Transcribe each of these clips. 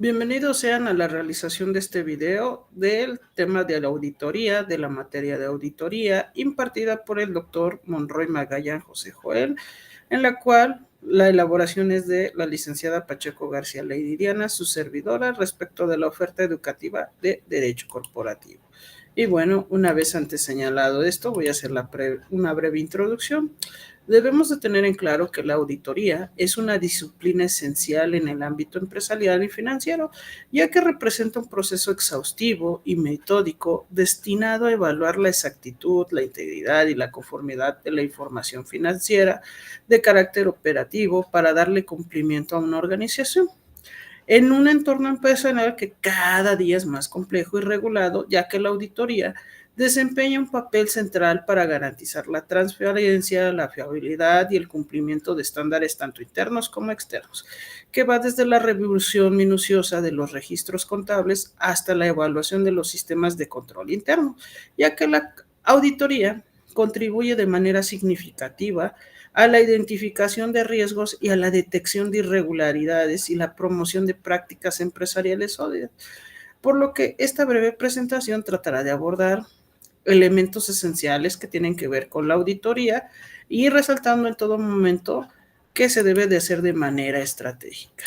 Bienvenidos sean a la realización de este video del tema de la auditoría, de la materia de auditoría, impartida por el doctor Monroy Magallán José Joel, en la cual la elaboración es de la licenciada Pacheco García Leidiriana, su servidora, respecto de la oferta educativa de Derecho Corporativo. Y bueno, una vez antes señalado esto, voy a hacer una breve introducción. Debemos de tener en claro que la auditoría es una disciplina esencial en el ámbito empresarial y financiero, ya que representa un proceso exhaustivo y metódico destinado a evaluar la exactitud, la integridad y la conformidad de la información financiera de carácter operativo para darle cumplimiento a una organización en un entorno empresarial que cada día es más complejo y regulado, ya que la auditoría desempeña un papel central para garantizar la transparencia, la fiabilidad y el cumplimiento de estándares tanto internos como externos, que va desde la revisión minuciosa de los registros contables hasta la evaluación de los sistemas de control interno, ya que la auditoría contribuye de manera significativa a la identificación de riesgos y a la detección de irregularidades y la promoción de prácticas empresariales sólidas. Por lo que esta breve presentación tratará de abordar elementos esenciales que tienen que ver con la auditoría y resaltando en todo momento que se debe de hacer de manera estratégica.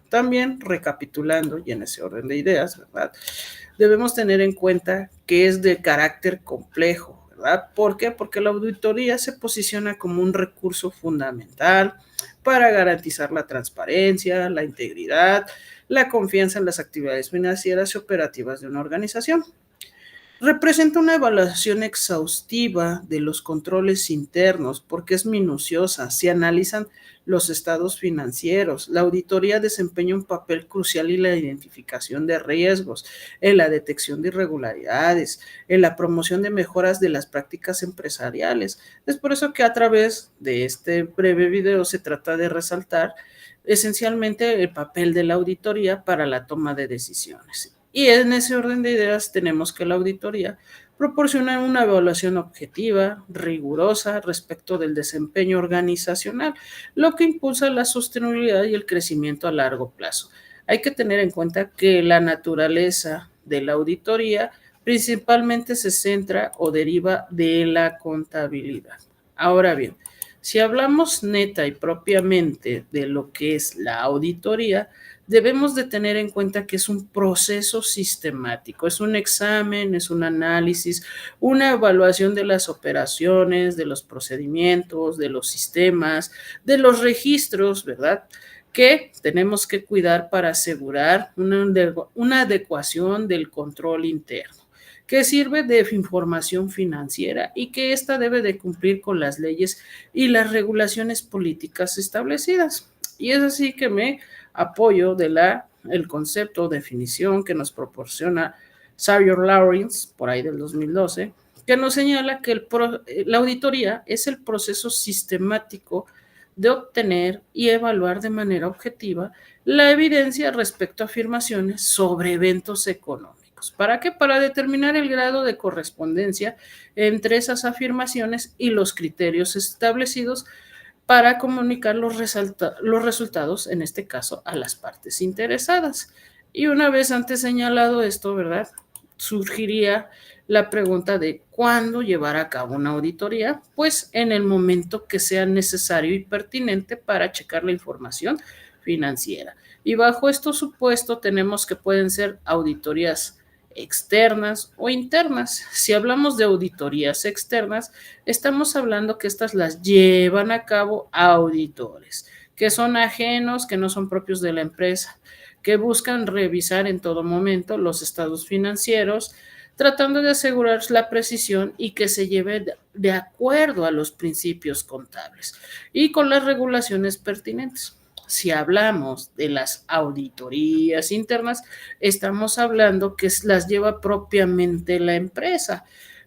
También recapitulando y en ese orden de ideas, ¿verdad? Debemos tener en cuenta que es de carácter complejo, ¿verdad? ¿Por qué? Porque la auditoría se posiciona como un recurso fundamental para garantizar la transparencia, la integridad, la confianza en las actividades financieras y operativas de una organización. Representa una evaluación exhaustiva de los controles internos porque es minuciosa. Se analizan los estados financieros. La auditoría desempeña un papel crucial en la identificación de riesgos, en la detección de irregularidades, en la promoción de mejoras de las prácticas empresariales. Es por eso que a través de este breve video se trata de resaltar esencialmente el papel de la auditoría para la toma de decisiones. Y en ese orden de ideas tenemos que la auditoría proporciona una evaluación objetiva, rigurosa respecto del desempeño organizacional, lo que impulsa la sostenibilidad y el crecimiento a largo plazo. Hay que tener en cuenta que la naturaleza de la auditoría principalmente se centra o deriva de la contabilidad. Ahora bien, si hablamos neta y propiamente de lo que es la auditoría, debemos de tener en cuenta que es un proceso sistemático, es un examen, es un análisis, una evaluación de las operaciones, de los procedimientos, de los sistemas, de los registros, ¿verdad? Que tenemos que cuidar para asegurar una adecuación del control interno que sirve de información financiera y que ésta debe de cumplir con las leyes y las regulaciones políticas establecidas. Y es así que me apoyo de el concepto o definición que nos proporciona Xavier Lawrence, por ahí del 2012, que nos señala que la auditoría es el proceso sistemático de obtener y evaluar de manera objetiva la evidencia respecto a afirmaciones sobre eventos económicos. ¿Para qué? Para determinar el grado de correspondencia entre esas afirmaciones y los criterios establecidos para comunicar los resultados, en este caso, a las partes interesadas. Y una vez antes señalado esto, ¿verdad? Surgiría la pregunta de cuándo llevar a cabo una auditoría, pues en el momento que sea necesario y pertinente para checar la información financiera. Y bajo estos supuestos tenemos que pueden ser auditorías externas o internas. Si hablamos de auditorías externas, estamos hablando que estas las llevan a cabo auditores, que son ajenos, que no son propios de la empresa, que buscan revisar en todo momento los estados financieros, tratando de asegurar la precisión y que se lleve de acuerdo a los principios contables y con las regulaciones pertinentes. Si hablamos de las auditorías internas, estamos hablando que las lleva propiamente la empresa.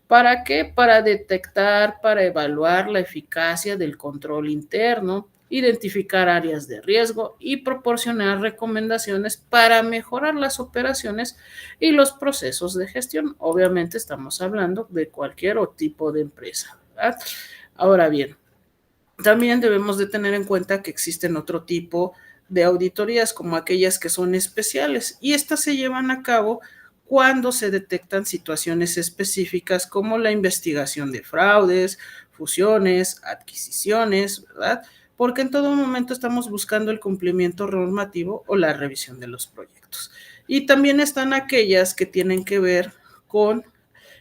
¿Para qué? Para detectar, para evaluar la eficacia del control interno, identificar áreas de riesgo y proporcionar recomendaciones para mejorar las operaciones y los procesos de gestión. Obviamente estamos hablando de cualquier tipo de empresa, ¿verdad? Ahora bien, también debemos de tener en cuenta que existen otro tipo de auditorías como aquellas que son especiales, y estas se llevan a cabo cuando se detectan situaciones específicas como la investigación de fraudes, fusiones, adquisiciones, ¿verdad? Porque en todo momento estamos buscando el cumplimiento normativo o la revisión de los proyectos. Y también están aquellas que tienen que ver con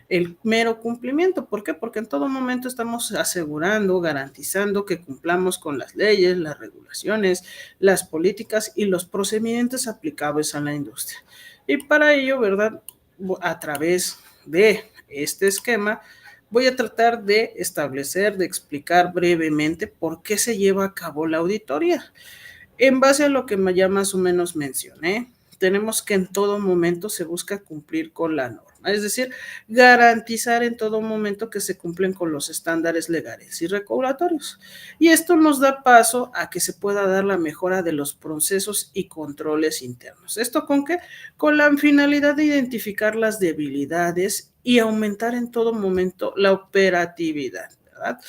el mero cumplimiento. ¿Por qué? Porque en todo momento estamos asegurando, garantizando que cumplamos con las leyes, las regulaciones, las políticas y los procedimientos aplicables a la industria. Y para ello, ¿verdad? A través de este esquema, voy a tratar de establecer, de explicar brevemente por qué se lleva a cabo la auditoría. En base a lo que ya más o menos mencioné, tenemos que en todo momento se busca cumplir con la norma, es decir, garantizar en todo momento que se cumplen con los estándares legales y regulatorios. Y esto nos da paso a que se pueda dar la mejora de los procesos y controles internos. ¿Esto con qué? Con la finalidad de identificar las debilidades y aumentar en todo momento la operatividad, ¿verdad?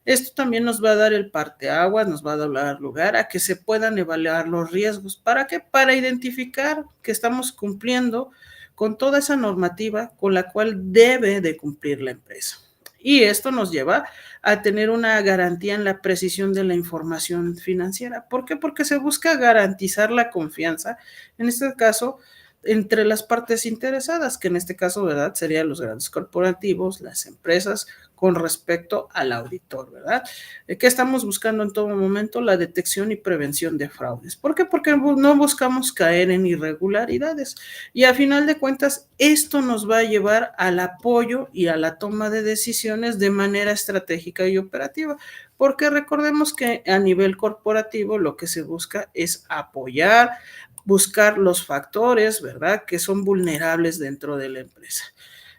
Esto también nos va a dar el parteaguas, nos va a dar lugar a que se puedan evaluar los riesgos. ¿Para qué? Para identificar que estamos cumpliendo con toda esa normativa con la cual debe de cumplir la empresa. Y esto nos lleva a tener una garantía en la precisión de la información financiera. ¿Por qué? Porque se busca garantizar la confianza, en este caso, entre las partes interesadas, que en este caso, ¿verdad? Serían los grandes corporativos, las empresas, con respecto al auditor, ¿verdad? ¿Qué estamos buscando en todo momento? La detección y prevención de fraudes. ¿Por qué? Porque no buscamos caer en irregularidades. Y a final de cuentas, esto nos va a llevar al apoyo y a la toma de decisiones de manera estratégica y operativa. Porque recordemos que a nivel corporativo lo que se busca es apoyar, buscar los factores, ¿verdad?, que son vulnerables dentro de la empresa.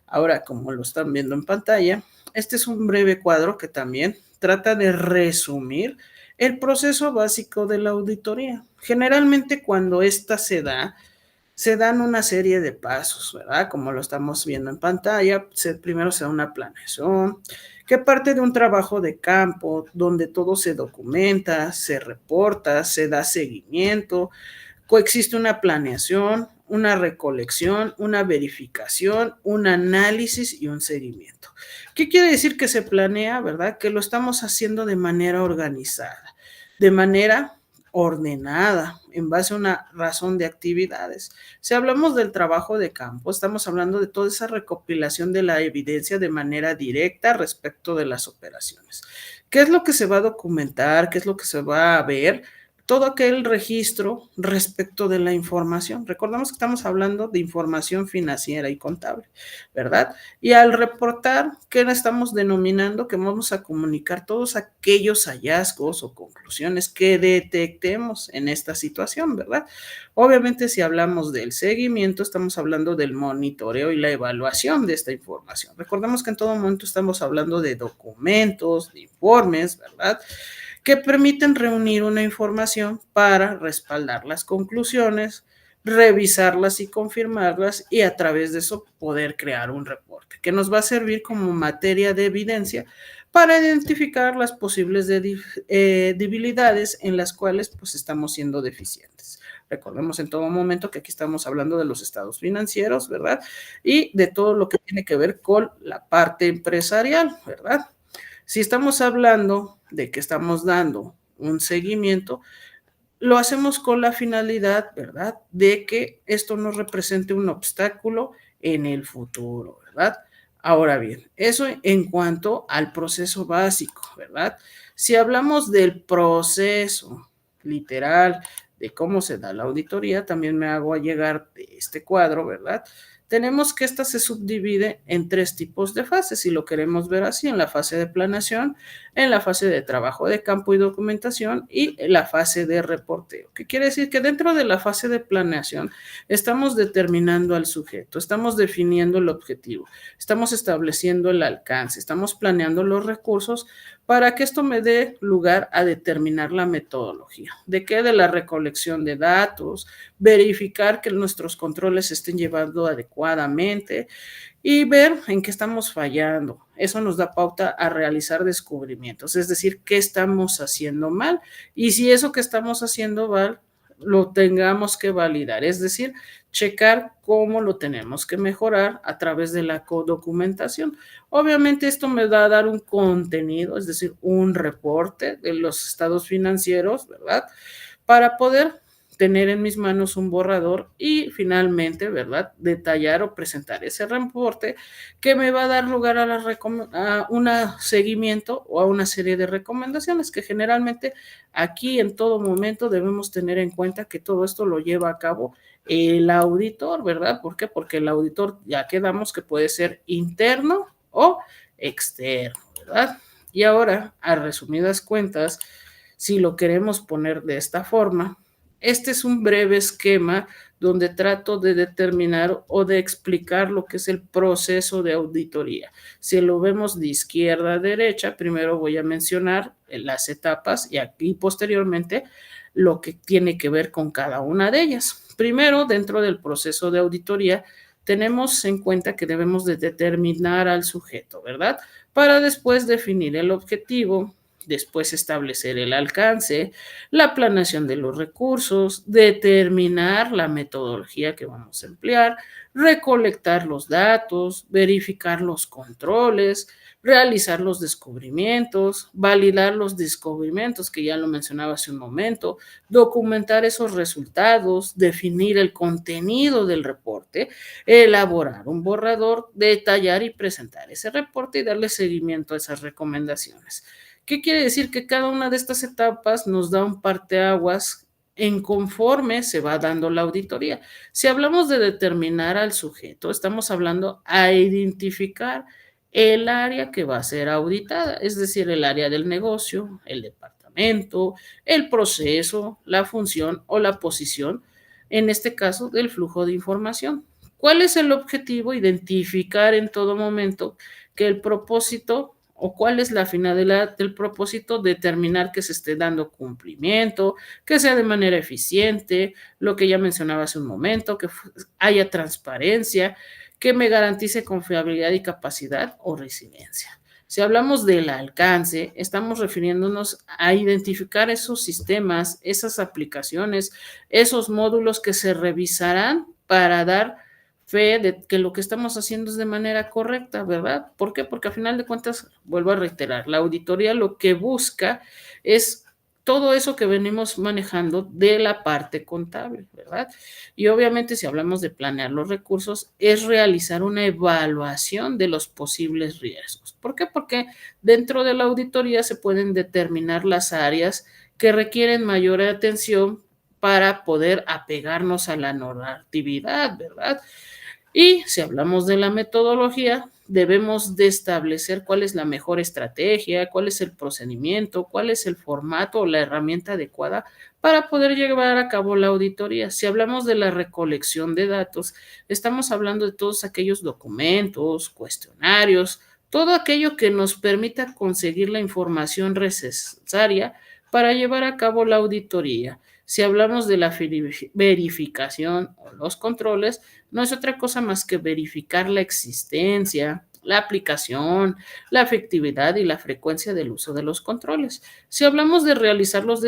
Ahora, como lo están viendo en pantalla, este es un breve cuadro que también trata de resumir el proceso básico de la auditoría. Generalmente cuando esta se dan una serie de pasos, ¿verdad? Como lo estamos viendo en pantalla, primero se da una planeación, que parte de un trabajo de campo, donde todo se documenta, se reporta, se da seguimiento, coexiste una planeación, una recolección, una verificación, un análisis y un seguimiento. ¿Qué quiere decir que se planea, verdad? Que lo estamos haciendo de manera organizada, de manera ordenada, en base a una razón de actividades. Si hablamos del trabajo de campo, estamos hablando de toda esa recopilación de la evidencia de manera directa respecto de las operaciones. ¿Qué es lo que se va a documentar? ¿Qué es lo que se va a ver? Todo aquel registro respecto de la información. Recordemos que estamos hablando de información financiera y contable, ¿verdad? Y al reportar, ¿qué estamos denominando? Que vamos a comunicar todos aquellos hallazgos o conclusiones que detectemos en esta situación, ¿verdad? Obviamente, si hablamos del seguimiento, estamos hablando del monitoreo y la evaluación de esta información. Recordemos que en todo momento estamos hablando de documentos, de informes, ¿verdad?, que permiten reunir una información para respaldar las conclusiones, revisarlas y confirmarlas, y a través de eso poder crear un reporte que nos va a servir como materia de evidencia para identificar las posibles debilidades en las cuales pues estamos siendo deficientes. Recordemos en todo momento que aquí estamos hablando de los estados financieros, ¿verdad? Y de todo lo que tiene que ver con la parte empresarial, ¿verdad? Si estamos hablando de que estamos dando un seguimiento, lo hacemos con la finalidad, ¿verdad?, de que esto no represente un obstáculo en el futuro, ¿verdad? Ahora bien, eso en cuanto al proceso básico, ¿verdad? Si hablamos del proceso literal de cómo se da la auditoría, también me hago llegar de este cuadro, ¿verdad? Tenemos que esta se subdivide en 3 tipos de fases, si lo queremos ver así: en la fase de planeación, en la fase de trabajo de campo y documentación, y la fase de reporteo. ¿Qué quiere decir? Que dentro de la fase de planeación estamos determinando al sujeto, estamos definiendo el objetivo, estamos estableciendo el alcance, estamos planeando los recursos para que esto me dé lugar a determinar la metodología. ¿De qué? De la recolección de datos, verificar que nuestros controles se estén llevando adecuadamente y ver en qué estamos fallando. Eso nos da pauta a realizar descubrimientos, es decir, qué estamos haciendo mal, y si eso que estamos haciendo mal lo tengamos que validar, es decir, checar cómo lo tenemos que mejorar a través de la codocumentación. Obviamente esto me va a dar un contenido, es decir, un reporte de los estados financieros, ¿verdad? Para poder tener en mis manos un borrador y finalmente, ¿verdad?, detallar o presentar ese reporte que me va a dar lugar a un seguimiento o a una serie de recomendaciones que generalmente aquí en todo momento debemos tener en cuenta que todo esto lo lleva a cabo el auditor, ¿verdad? ¿Por qué? Porque el auditor ya quedamos que puede ser interno o externo, ¿verdad? Y ahora, a resumidas cuentas, si lo queremos poner de esta forma, este es un breve esquema donde trato de determinar o de explicar lo que es el proceso de auditoría. Si lo vemos de izquierda a derecha, primero voy a mencionar las etapas y aquí posteriormente lo que tiene que ver con cada una de ellas. Primero, dentro del proceso de auditoría, tenemos en cuenta que debemos de determinar al sujeto, ¿verdad? Para después definir el objetivo, después establecer el alcance, la planeación de los recursos, determinar la metodología que vamos a emplear, recolectar los datos, verificar los controles, realizar los descubrimientos, validar los descubrimientos, que ya lo mencionaba hace un momento, documentar esos resultados, definir el contenido del reporte, elaborar un borrador, detallar y presentar ese reporte y darle seguimiento a esas recomendaciones. ¿Qué quiere decir? Que cada una de estas etapas nos da un parteaguas en conforme se va dando la auditoría. Si hablamos de determinar al sujeto, estamos hablando a identificar el área que va a ser auditada, es decir, el área del negocio, el departamento, el proceso, la función o la posición, en este caso, del flujo de información. ¿Cuál es el objetivo? Identificar en todo momento que el propósito o cuál es la finalidad del propósito, determinar que se esté dando cumplimiento, que sea de manera eficiente, lo que ya mencionaba hace un momento, que haya transparencia, que me garantice confiabilidad y capacidad o resiliencia. Si hablamos del alcance, estamos refiriéndonos a identificar esos sistemas, esas aplicaciones, esos módulos que se revisarán para dar fe de que lo que estamos haciendo es de manera correcta, ¿verdad? ¿Por qué? Porque al final de cuentas, vuelvo a reiterar, la auditoría lo que busca es todo eso que venimos manejando de la parte contable, ¿verdad? Y obviamente si hablamos de planear los recursos, es realizar una evaluación de los posibles riesgos. ¿Por qué? Porque dentro de la auditoría se pueden determinar las áreas que requieren mayor atención para poder apegarnos a la normatividad, ¿verdad? Y si hablamos de la metodología, debemos de establecer cuál es la mejor estrategia, cuál es el procedimiento, cuál es el formato o la herramienta adecuada para poder llevar a cabo la auditoría. Si hablamos de la recolección de datos, estamos hablando de todos aquellos documentos, cuestionarios, todo aquello que nos permita conseguir la información necesaria para llevar a cabo la auditoría. Si hablamos de la verificación o los controles, no es otra cosa más que verificar la existencia, la aplicación, la efectividad y la frecuencia del uso de los controles. Si hablamos de realizar los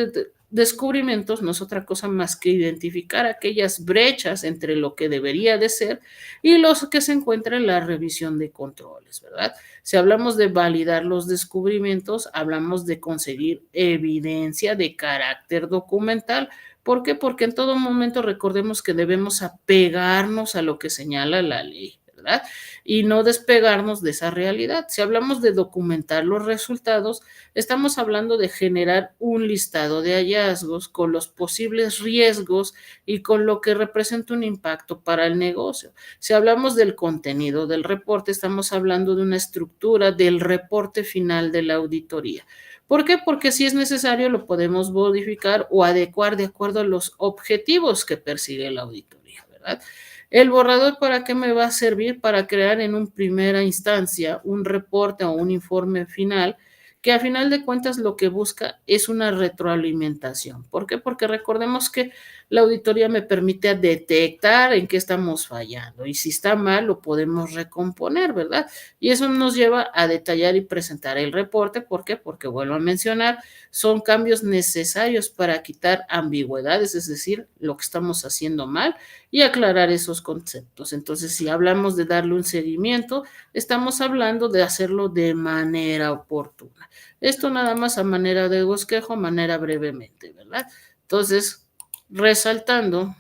descubrimientos, no es otra cosa más que identificar aquellas brechas entre lo que debería de ser y los que se encuentran en la revisión de controles, ¿verdad? Si hablamos de validar los descubrimientos, hablamos de conseguir evidencia de carácter documental. ¿Por qué? Porque en todo momento recordemos que debemos apegarnos a lo que señala la ley, ¿verdad? Y no despegarnos de esa realidad. Si hablamos de documentar los resultados, estamos hablando de generar un listado de hallazgos con los posibles riesgos y con lo que representa un impacto para el negocio. Si hablamos del contenido del reporte, estamos hablando de una estructura del reporte final de la auditoría. ¿Por qué? Porque si es necesario lo podemos modificar o adecuar de acuerdo a los objetivos que persigue la auditoría, ¿verdad? El borrador, ¿para qué me va a servir? Para crear en una primera instancia un reporte o un informe final que a final de cuentas lo que busca es una retroalimentación. ¿Por qué? Porque recordemos que La auditoría me permite detectar en qué estamos fallando y si está mal lo podemos recomponer, ¿verdad? Y eso nos lleva a detallar y presentar el reporte. ¿Por qué? Porque vuelvo a mencionar, son cambios necesarios para quitar ambigüedades, es decir, lo que estamos haciendo mal y aclarar esos conceptos. Entonces, si hablamos de darle un seguimiento, estamos hablando de hacerlo de manera oportuna. Esto nada más a manera de bosquejo, a manera brevemente, ¿verdad? Entonces, resaltando,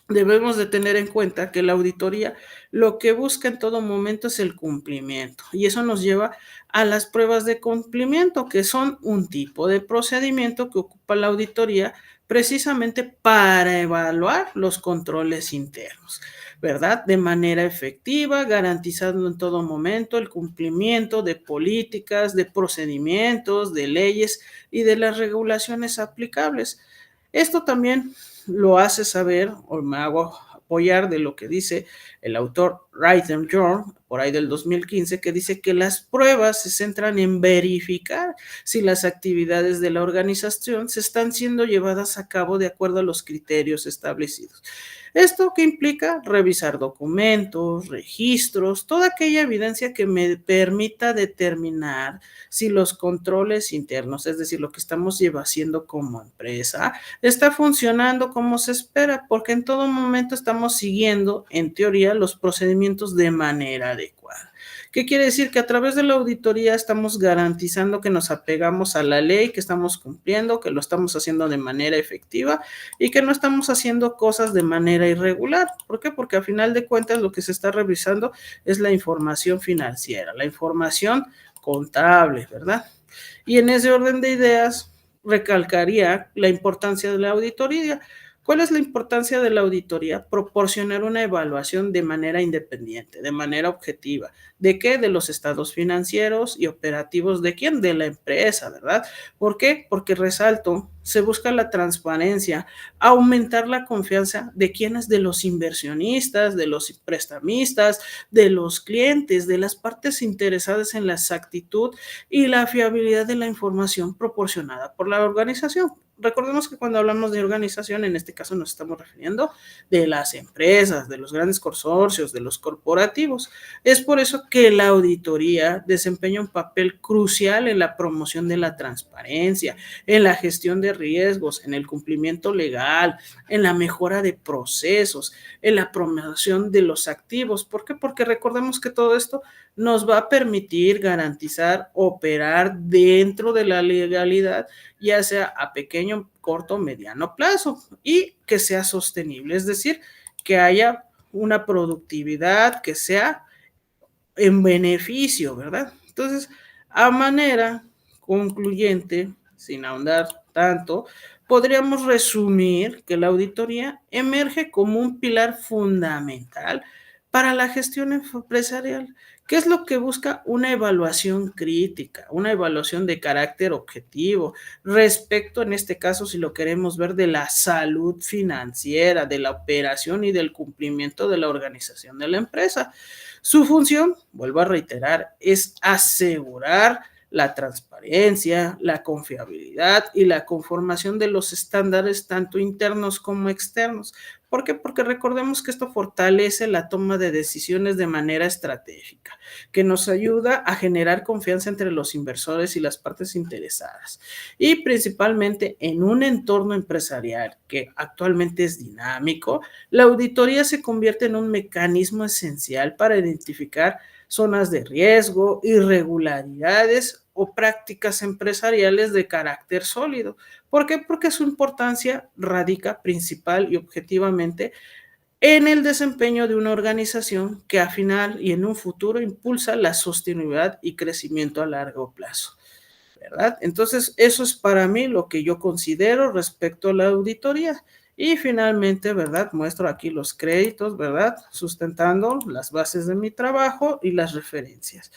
debemos de tener en cuenta que la auditoría lo que busca en todo momento es el cumplimiento y eso nos lleva a las pruebas de cumplimiento, que son un tipo de procedimiento que ocupa la auditoría precisamente para evaluar los controles internos, ¿verdad? De manera efectiva, garantizando en todo momento el cumplimiento de políticas, de procedimientos, de leyes y de las regulaciones aplicables. Esto también lo hace saber, o me hago apoyar de lo que dice el autor Ryder York, por ahí del 2015, que dice que las pruebas se centran en verificar si las actividades de la organización se están siendo llevadas a cabo de acuerdo a los criterios establecidos. ¿Esto qué implica? Revisar documentos, registros, toda aquella evidencia que me permita determinar si los controles internos, es decir, lo que estamos haciendo como empresa, está funcionando como se espera, porque en todo momento estamos siguiendo, en teoría, los procedimientos de manera adecuada. ¿Qué quiere decir? Que a través de la auditoría estamos garantizando que nos apegamos a la ley, que estamos cumpliendo, que lo estamos haciendo de manera efectiva y que no estamos haciendo cosas de manera irregular. ¿Por qué? Porque a final de cuentas lo que se está revisando es la información financiera, la información contable, ¿verdad? Y en ese orden de ideas, recalcaría la importancia de la auditoría. ¿Cuál es la importancia de la auditoría? Proporcionar una evaluación de manera independiente, de manera objetiva. ¿De qué? De los estados financieros y operativos. ¿De quién? De la empresa, ¿verdad? ¿Por qué? Porque resalto, se busca la transparencia, aumentar la confianza de quienes, de los inversionistas, de los prestamistas, de los clientes, de las partes interesadas en la exactitud y la fiabilidad de la información proporcionada por la organización. Recordemos que cuando hablamos de organización, en este caso nos estamos refiriendo de las empresas, de los grandes consorcios, de los corporativos. Es por eso que la auditoría desempeña un papel crucial en la promoción de la transparencia, en la gestión de riesgos, en el cumplimiento legal, en la mejora de procesos, en la promoción de los activos. ¿Por qué? Porque recordemos que todo esto nos va a permitir garantizar operar dentro de la legalidad, ya sea a pequeño, corto, mediano plazo y que sea sostenible, es decir, que haya una productividad que sea en beneficio, ¿verdad? Entonces, a manera concluyente, sin ahondar tanto, podríamos resumir que la auditoría emerge como un pilar fundamental para la gestión empresarial. ¿Qué es lo que busca? Una evaluación crítica, una evaluación de carácter objetivo respecto, en este caso, si lo queremos ver, de la salud financiera, de la operación y del cumplimiento de la organización de la empresa. Su función, vuelvo a reiterar, es asegurar la transparencia, la confiabilidad y la conformación de los estándares tanto internos como externos. ¿Por qué? Porque recordemos que esto fortalece la toma de decisiones de manera estratégica, que nos ayuda a generar confianza entre los inversores y las partes interesadas. Y principalmente en un entorno empresarial que actualmente es dinámico, la auditoría se convierte en un mecanismo esencial para identificar zonas de riesgo, irregularidades o prácticas empresariales de carácter sólido. ¿Por qué? Porque su importancia radica principal y objetivamente en el desempeño de una organización que a final y en un futuro impulsa la sostenibilidad y crecimiento a largo plazo, ¿verdad? Entonces, eso es para mí lo que yo considero respecto a la auditoría. Y finalmente, ¿verdad? Muestro aquí los créditos, ¿verdad? Sustentando las bases de mi trabajo y las referencias.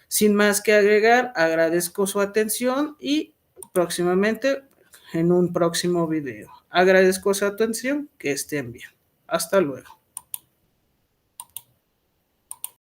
Sin más que agregar, agradezco su atención y próximamente en un próximo video. Agradezco su atención, que estén bien. Hasta luego.